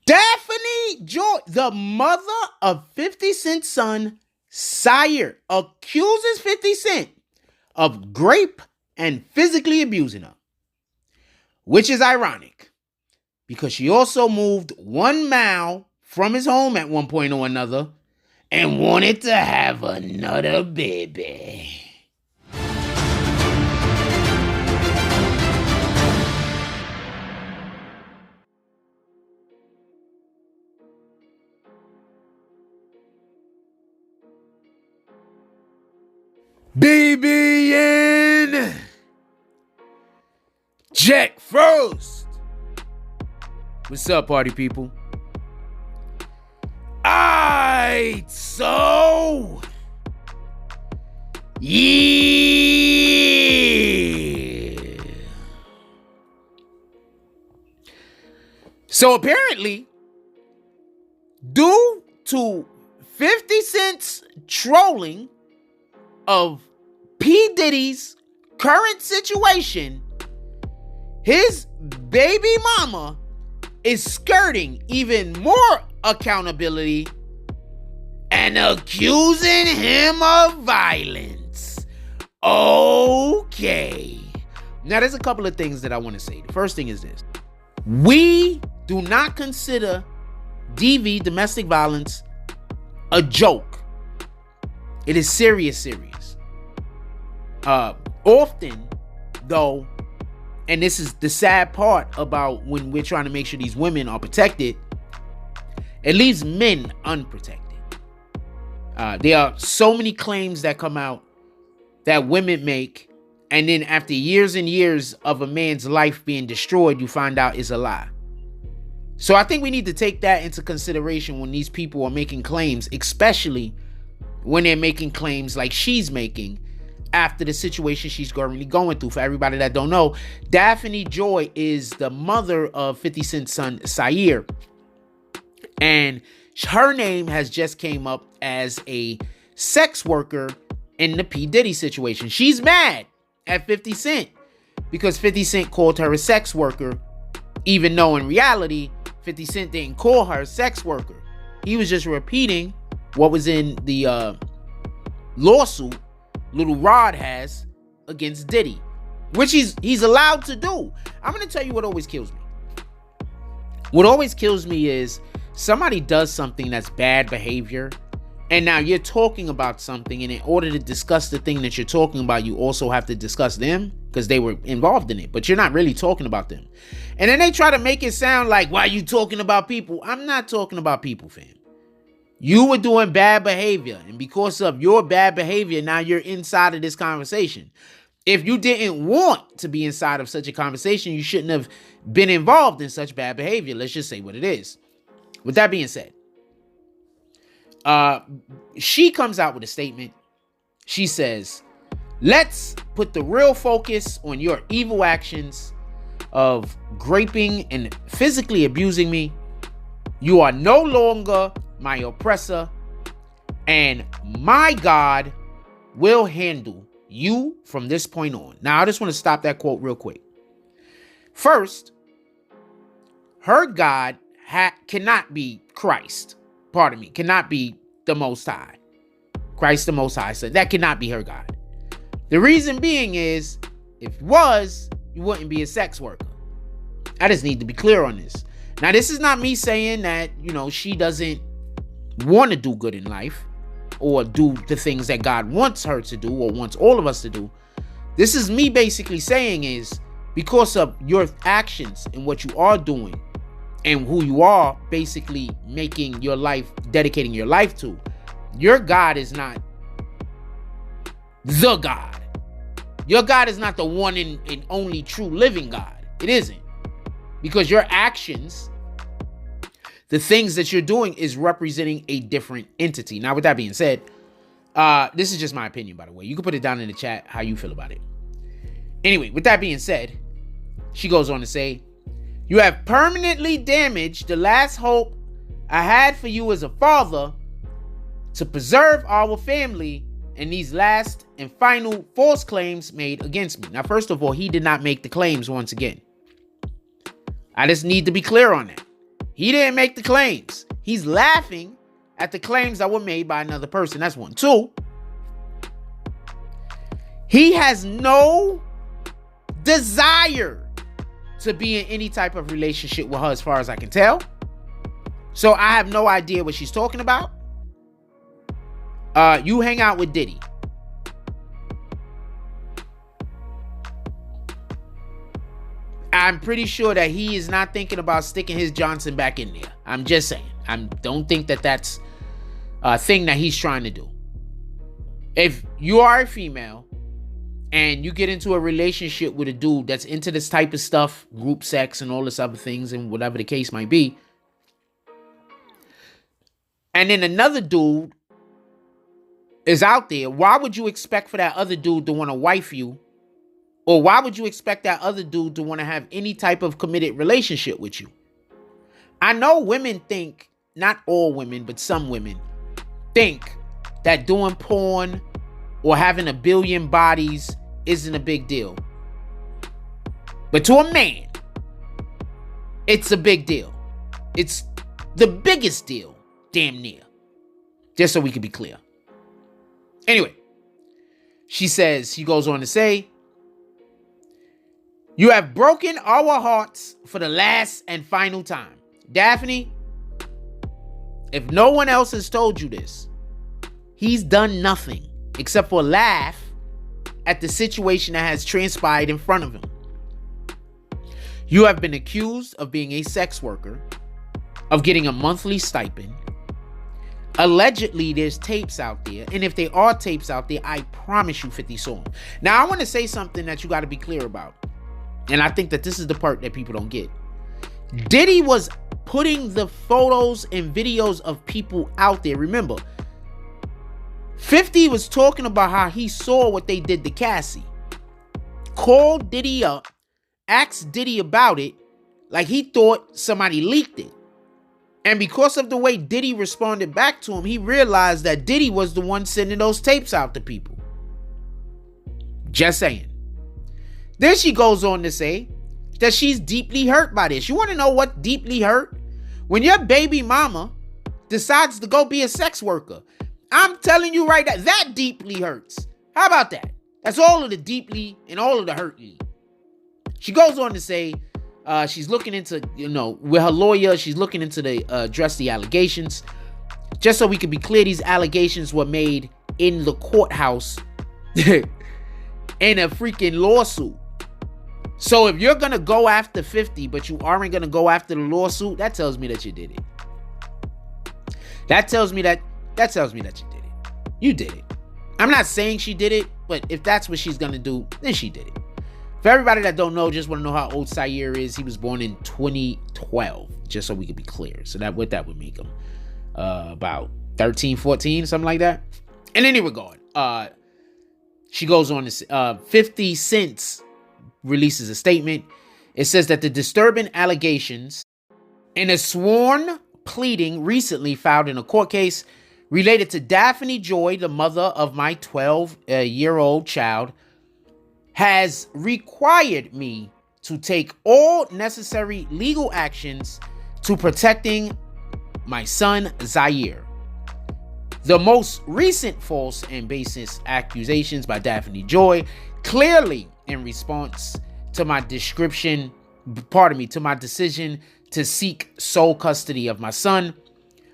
Daphne Joy, the mother of 50 Cent's son, Sire, accuses 50 Cent of grape and physically abusing her. Which is ironic, because she also moved 1 mile from his home at one point or another and wanted to have another baby. BBN Jack Frost. What's up, party people? Aight, so yeah. So apparently, due to 50 Cent's trolling of P. Diddy's current situation, his baby mama is skirting even more accountability and accusing him of violence. Okay. Now, there's a couple of things that I want to say. The first thing is this. We do not consider DV, domestic violence, a joke. It is serious. Often, though, and this is the sad part about when we're trying to make sure these women are protected, it leaves men unprotected. There are so many claims that come out that women make, and then after years and years of a man's life being destroyed, you find out is a lie. So I think we need to take that into consideration when these people are making claims, especially when they're making claims like she's making after the situation she's currently going through. For everybody that don't know, Daphne Joy is the mother of 50 Cent's son, Sire. And her name has just came up as a sex worker in the P. Diddy situation. She's mad at 50 Cent because 50 Cent called her a sex worker, even though in reality, 50 Cent didn't call her a sex worker. He was just repeating what was in the lawsuit Lil Rod has against Diddy, which he's allowed to do. I'm going to tell you what always kills me. What always kills me is somebody does something that's bad behavior, and now you're talking about something, and in order to discuss the thing that you're talking about, you also have to discuss them because they were involved in it, but you're not really talking about them. And then they try to make it sound like, why are you talking about people? I'm not talking about people, fam. You were doing bad behavior, and because of your bad behavior, now you're inside of this conversation. If you didn't want to be inside of such a conversation, you shouldn't have been involved in such bad behavior. Let's just say what it is. With that being said, she comes out with a statement. She says, let's put the real focus on your evil actions of graping and physically abusing me. You are no longer my oppressor, and my God will handle you from this point on. Now, I just want to stop that quote real quick. First, her God cannot be Christ. Pardon me, cannot be the Most High. Christ the Most High. So that cannot be her God. The reason being is, if it was, you wouldn't be a sex worker. I just need to be clear on this. Now, this is not me saying that, she doesn't want to do good in life or do the things that God wants her to do or wants all of us to do. This is me basically saying is, because of your actions and what you are doing and who you are basically making your life, dedicating your life to, your God is not the God. Your God is not the one and only true living God. It isn't. Because your actions, the things that you're doing, is representing a different entity. Now, with that being said, this is just my opinion, by the way. You can put it down in the chat how you feel about it. Anyway, with that being said, she goes on to say, you have permanently damaged the last hope I had for you as a father to preserve our family in these last and final false claims made against me. Now, first of all, he did not make the claims once again. I just need to be clear on that. He didn't make the claims. He's laughing at the claims that were made by another person. That's one. Two, he has no desire to be in any type of relationship with her, as far as I can tell. So I have no idea what she's talking about. You hang out with Diddy. I'm pretty sure that he is not thinking about sticking his Johnson back in there. I'm just saying. I don't think that that's a thing that he's trying to do. If you are a female and you get into a relationship with a dude that's into this type of stuff, group sex and all this other things and whatever the case might be, and then another dude is out there, why would you expect for that other dude to want to wife you? Or why would you expect that other dude to want to have any type of committed relationship with you? I know women think, not all women, but some women think that doing porn or having 1 billion bodies isn't a big deal. But to a man, it's a big deal. It's the biggest deal, damn near. Just so we can be clear. Anyway, she goes on to say, you have broken our hearts for the last and final time. Daphne, if no one else has told you this, he's done nothing except for laugh at the situation that has transpired in front of him. You have been accused of being a sex worker, of getting a monthly stipend. Allegedly, there's tapes out there. And if there are tapes out there, I promise you 50 saw them. Now, I want to say something that you got to be clear about. And I think that this is the part that people don't get. Diddy was putting the photos and videos of people out there. Remember, 50 was talking about how he saw what they did to Cassie. Called Diddy up, asked Diddy about it, like he thought somebody leaked it. And because of the way Diddy responded back to him, he realized that Diddy was the one sending those tapes out to people. Just saying. Then she goes on to say that she's deeply hurt by this. You want to know what deeply hurt? When your baby mama decides to go be a sex worker. I'm telling you right now, that deeply hurts. How about that? That's all of the deeply and all of the hurt. She goes on to say she's looking into, with her lawyer, she's looking into the address the allegations. Just so we can be clear, these allegations were made in the courthouse in a freaking lawsuit. So if you're going to go after 50, but you aren't going to go after the lawsuit, that tells me that you did it. That tells me that you did it. You did it. I'm not saying she did it, but if that's what she's going to do, then she did it. For everybody that don't know, just want to know how old Zaire is. He was born in 2012, just so we can be clear. So that would make him about 13, 14, something like that. In any regard, she goes on to say, 50 Cent releases a statement. It says that the disturbing allegations in a sworn pleading recently filed in a court case related to Daphne Joy, the mother of my 12-year-old child, has required me to take all necessary legal actions to protecting my son Zaire. The most recent false and baseless accusations by Daphne Joy, clearly in response to my decision to seek sole custody of my son.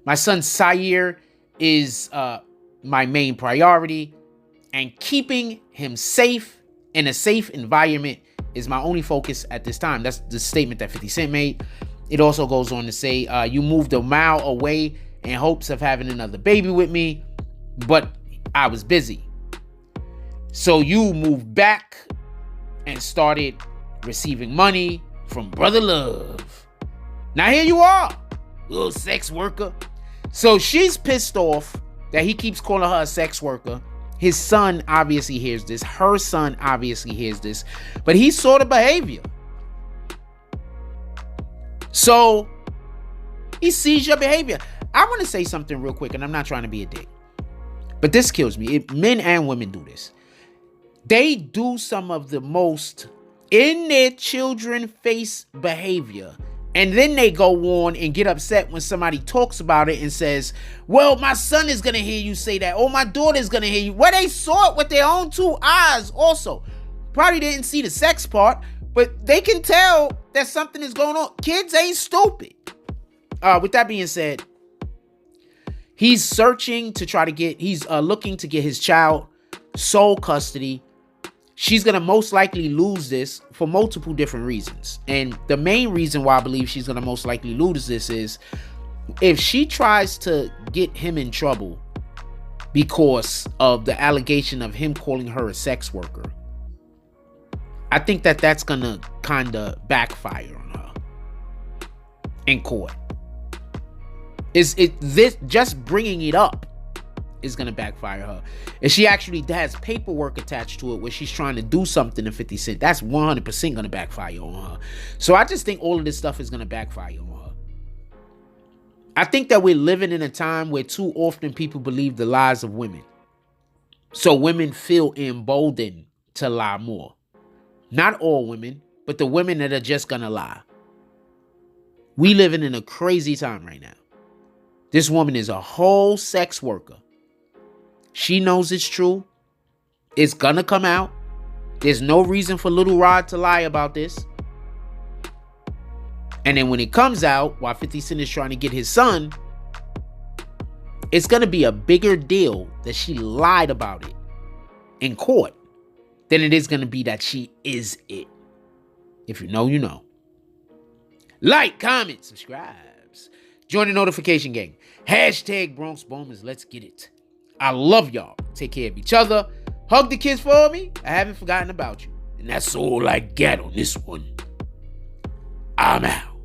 My son Zaire is my main priority, and keeping him safe in a safe environment is my only focus at this time. That's the statement that 50 Cent made. It also goes on to say, you moved a mile away in hopes of having another baby with me, but I was busy. So you moved back and started receiving money from Brother Love. Now here you are, little sex worker. So she's pissed off that he keeps calling her a sex worker. His son obviously hears this. Her son obviously hears this. But he saw the behavior. So he sees your behavior. I want to say something real quick, and I'm not trying to be a dick, but this kills me. Men and women do this. They do some of the most in their children face behavior And then they go on and get upset when somebody talks about it and says, well, my son is going to hear you say that. Or my daughter's going to hear you. Well, they saw it with their own 2 eyes also. Probably didn't see the sex part, but they can tell that something is going on. Kids ain't stupid. With that being said, he's searching to try to get, he's looking to get his child sole custody. She's going to most likely lose this for multiple different reasons. And the main reason why I believe she's going to most likely lose this is if she tries to get him in trouble because of the allegation of him calling her a sex worker, I think that that's going to kind of backfire on her in court. This just bringing it up is going to backfire her. If she actually has paperwork attached to it where she's trying to do something to 50 Cent, that's 100% going to backfire on her. So I just think all of this stuff is going to backfire on her. I think that we're living in a time where too often people believe the lies of women. So women feel emboldened to lie more. Not all women, but the women that are just going to lie. We living in a crazy time right now. This woman is a whole sex worker. She knows it's true. It's gonna come out. There's no reason for Lil Rod to lie about this. And then when it comes out, while 50 Cent is trying to get his son, it's gonna be a bigger deal that she lied about it in court than it is gonna be that she is it. If you know, you know. Like, comment, subscribes. Join the notification gang. Hashtag Bronx Bombers. Let's get it. I love y'all. Take care of each other. Hug the kids for me. I haven't forgotten about you. And that's all I got on this one. I'm out.